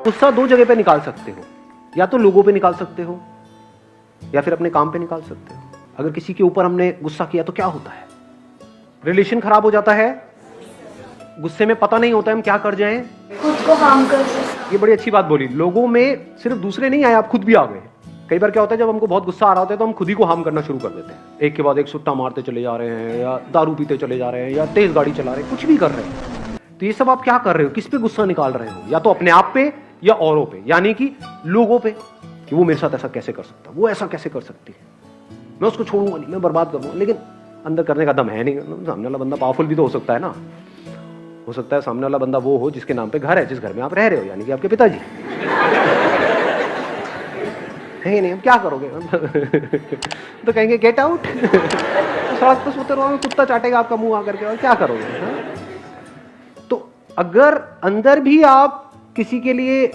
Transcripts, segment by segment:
गुस्सा दो जगह पे निकाल सकते हो, या तो लोगों पे निकाल सकते हो या फिर अपने काम पे निकाल सकते हो। अगर किसी के ऊपर हमने गुस्सा किया तो क्या होता है? रिलेशन खराब हो जाता है। गुस्से में पता नहीं होता है हम क्या कर जाएं, खुद को हार्म कर सकते। ये बड़ी अच्छी बात बोली। लोगों में सिर्फ दूसरे नहीं आए, आप खुद भी आ गए। कई बार क्या होता है, जब हमको बहुत गुस्सा आ रहा होता है तो हम खुद ही को हार्म करना शुरू कर देते हैं। एक के बाद एक सुट्टा मारते चले जा रहे हैं, या दारू पीते चले जा रहे हैं, या तेज गाड़ी चला रहे हैं, कुछ भी कर रहे हैं। तो ये सब आप क्या कर रहे हो? किस पे गुस्सा निकाल रहे हो? या तो अपने आप पे या औरों पे, यानी कि लोगों पे, कि वो मेरे साथ ऐसा कैसे कर सकता, वो ऐसा कैसे कर सकती है, मैं उसको छोड़ूंगा नहीं, मैं बर्बाद करूंगा। लेकिन अंदर करने का दम है नहीं। सामने वाला बंदा पावरफुल भी तो हो सकता है ना। हो सकता है सामने वाला बंदा वो हो जिसके नाम पे घर है, जिस घर में आप रह रहे हो, यानी कि आपके पिताजी है नहीं। अब क्या करोगे? तो कहेंगे गेट आउट। सड़क पर सोते रहो, कुत्ता चाटेगा आपका मुंह आकर के, और क्या करोगे? हाँ? तो अगर अंदर भी आप किसी के लिए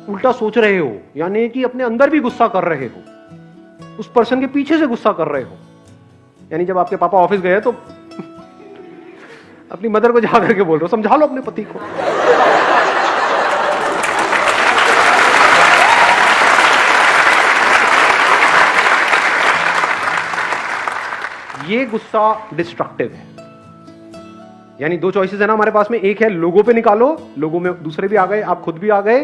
उल्टा सोच रहे हो, यानी कि अपने अंदर भी गुस्सा कर रहे हो, उस पर्सन के पीछे से गुस्सा कर रहे हो, यानी जब आपके पापा ऑफिस गए तो अपनी मदर को जा करके बोल रहे हो समझा लो अपने पति को। ये गुस्सा डिस्ट्रक्टिव है। यानी दो चॉइसेस है ना हमारे पास में। एक है लोगों पे निकालो, लोगों में दूसरे भी आ गए, आप खुद भी आ गए।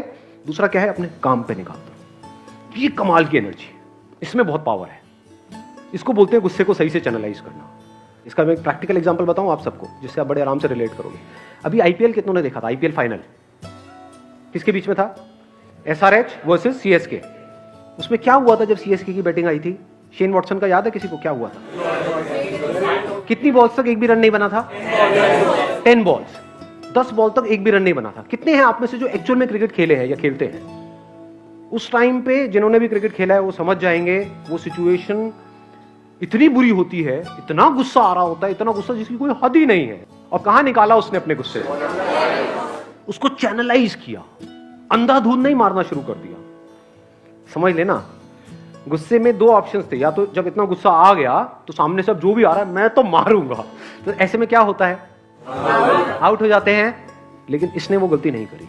दूसरा क्या है, अपने काम पे निकाल दो। ये कमाल की एनर्जी, इसमें बहुत पावर है। इसको बोलते हैं गुस्से को सही से चैनलाइज करना। इसका मैं एक प्रैक्टिकल एग्जांपल बताऊं आप सबको, जिससे आप बड़े आराम से रिलेट करोगे। अभी आईपीएल कितनों ने देखा था? आईपीएल फाइनल किसके बीच में था? SRH versus CSK. उसमें क्या हुआ था जब सीएसके की बैटिंग आई थी? शेन वॉटसन का याद है किसी को क्या हुआ था? कितनी बॉल्स तक एक भी रन नहीं बना था? 10 बॉल्स, 10 बॉल तक एक भी रन नहीं बना था। कितने हैं आप में से जो एक्चुअल में क्रिकेट खेले हैं या खेलते हैं? उस टाइम पे जिन्होंने भी क्रिकेट खेला है वो समझ जाएंगे, वो सिचुएशन इतनी बुरी होती है, इतना गुस्सा आ रहा होता है, इतना गुस्सा जिसकी कोई हद ही नहीं है। और कहां निकाला उसने अपने गुस्से? उसको चैनलाइज किया, अंधाधुंध नहीं मारना शुरू कर दिया। समझ लेना, गुस्से में दो ऑप्शंस थे। या तो जब इतना गुस्सा आ गया तो सामने से अब जो भी आ रहा है मैं तो मारूंगा, तो ऐसे में क्या होता है? आउट हो जाते हैं। लेकिन इसने वो गलती नहीं करी।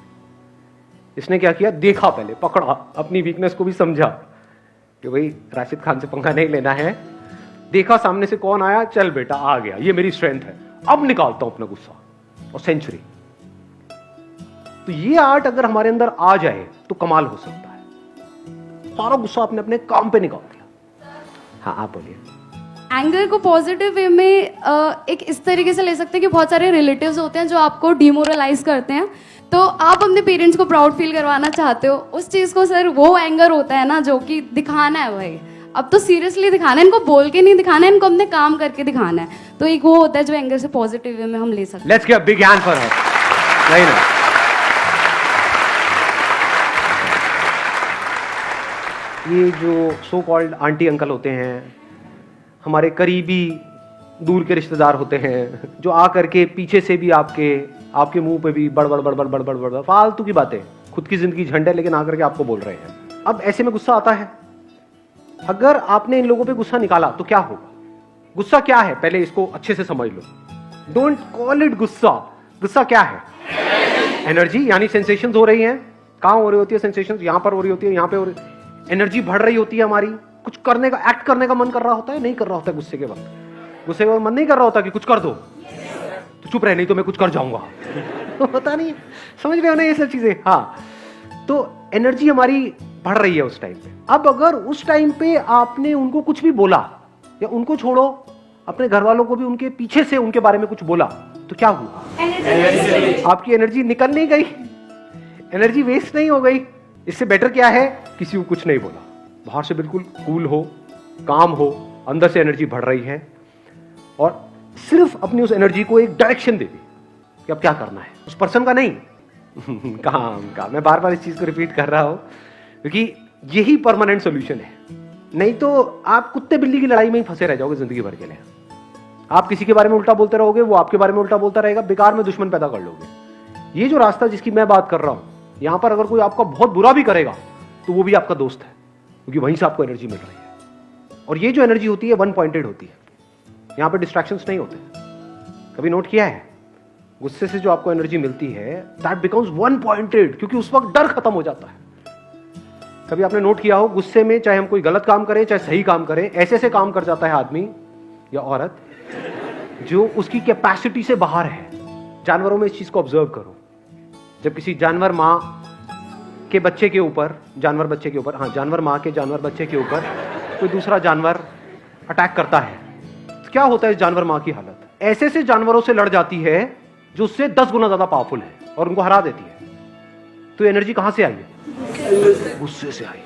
इसने क्या किया? देखा, पहले पकड़ा, अपनी वीकनेस को भी समझा कि भाई राशिद खान से पंगा नहीं लेना है। देखा सामने से कौन आया, चल बेटा आ गया, ये मेरी स्ट्रेंथ है, अब निकालता हूं अपना गुस्सा, और सेंचुरी। तो ये आर्ट अगर हमारे अंदर आ जाए तो कमाल हो सकता है। सारा गुस्सा आपने अपने काम पे निकाल दिया। हाँ आप बोलिए। एंगर को पॉजिटिव वे में एक इस तरीके से ले सकते हैं कि बहुत सारे रिलेटिव्स होते हैं जो आपको डिमोरलाइज करते हैं, तो आप अपने पेरेंट्स को प्राउड फील करवाना चाहते हो, उस चीज़ को सर वो एंगर होता है ना जो कि दिखाना है। भाई अब तो सीरियसली दिखाना है, इनको बोल के नहीं दिखाना है, इनको अपने काम करके दिखाना है। तो एक वो होता है जो एंगर से पॉजिटिव वे में हम ले सकते हैं। Let's give a big hand for her. नहीं ना, ये जो सो कॉल्ड आंटी अंकल होते हैं, हमारे करीबी दूर के रिश्तेदार होते हैं, जो आ करके पीछे से भी आपके मुंह पे भी बड़ बड़ बड़ बड़ बड़ बड़ बड़ फालतू की बातें, खुद की जिंदगी झंड है लेकिन आकर के आपको बोल रहे हैं। अब ऐसे में गुस्सा आता है। अगर आपने इन लोगों पे गुस्सा निकाला तो क्या होगा? गुस्सा क्या है पहले इसको अच्छे से समझ लो। डोंट कॉल इट गुस्सा। गुस्सा क्या है? एनर्जी, यानी सेंसेशंस हो रही हैं। कहां हो रही होती है सेंसेशंस? यहां पर हो रही होती है, यहां पे हो रही। एनर्जी बढ़ रही होती है हमारी, कुछ करने का, एक्ट करने का मन कर रहा होता है, नहीं कर रहा होता है गुस्से के वक्त। गुस्से के वक्त मन नहीं कर रहा होता कि कुछ कर दो, तो चुप रहे नहीं तो मैं कुछ कर जाऊंगा। पता नहीं, समझ रहे हो ना ये सब चीजें? हाँ, तो एनर्जी हमारी बढ़ रही है उस टाइम पे। अब अगर उस टाइम पे आपने उनको कुछ भी बोला, या उनको छोड़ो अपने घर वालों को भी उनके पीछे से उनके बारे में कुछ बोला, तो क्या हुआ? आपकी एनर्जी निकल नहीं गई, एनर्जी वेस्ट नहीं हो गई। इससे बेटर क्या है? किसी को कुछ नहीं बोला, बाहर से बिल्कुल कूल हो, काम हो, अंदर से एनर्जी बढ़ रही है, और सिर्फ अपनी उस एनर्जी को एक डायरेक्शन दे दी कि अब क्या करना है, उस पर्सन का नहीं, काम का। मैं बार बार इस चीज को रिपीट कर रहा हूं क्योंकि यही परमानेंट सॉल्यूशन है। नहीं तो आप कुत्ते बिल्ली की लड़ाई में ही फंसे रह जाओगे जिंदगी भर के लिए। आप किसी के बारे में उल्टा बोलते रहोगे, वो आपके बारे में उल्टा बोलता रहेगा, बेकार में दुश्मन पैदा कर लोगे। ये जो रास्ता जिसकी मैं बात कर रहा हूं, यहां पर अगर कोई आपका बहुत बुरा भी करेगा तो वो भी आपका दोस्त है, क्योंकि वहीं से आपको एनर्जी मिल रही है। और ये जो एनर्जी होती है वन पॉइंटेड होती है, यहां पर डिस्ट्रैक्शंस नहीं होते। कभी नोट किया है? गुस्से से जो आपको एनर्जी मिलती है दैट बिकम्स वन पॉइंटेड, क्योंकि उस वक्त डर खत्म हो जाता है। कभी आपने नोट किया हो, गुस्से में चाहे हम कोई गलत काम करें चाहे सही काम करें, ऐसे ऐसे काम कर जाता है आदमी या औरत जो उसकी कैपेसिटी से बाहर है। जानवरों में इस चीज को ऑब्जर्व करो, जब किसी जानवर माँ के बच्चे के ऊपर, जानवर बच्चे के ऊपर, हाँ जानवर माँ के जानवर बच्चे के ऊपर कोई दूसरा जानवर अटैक करता है, तो क्या होता है इस जानवर माँ की हालत? ऐसे ऐसे जानवरों से लड़ जाती है जो उससे 10 गुना ज्यादा पावरफुल है और उनको हरा देती है। तो एनर्जी कहां से आई है? गुस्से से आई।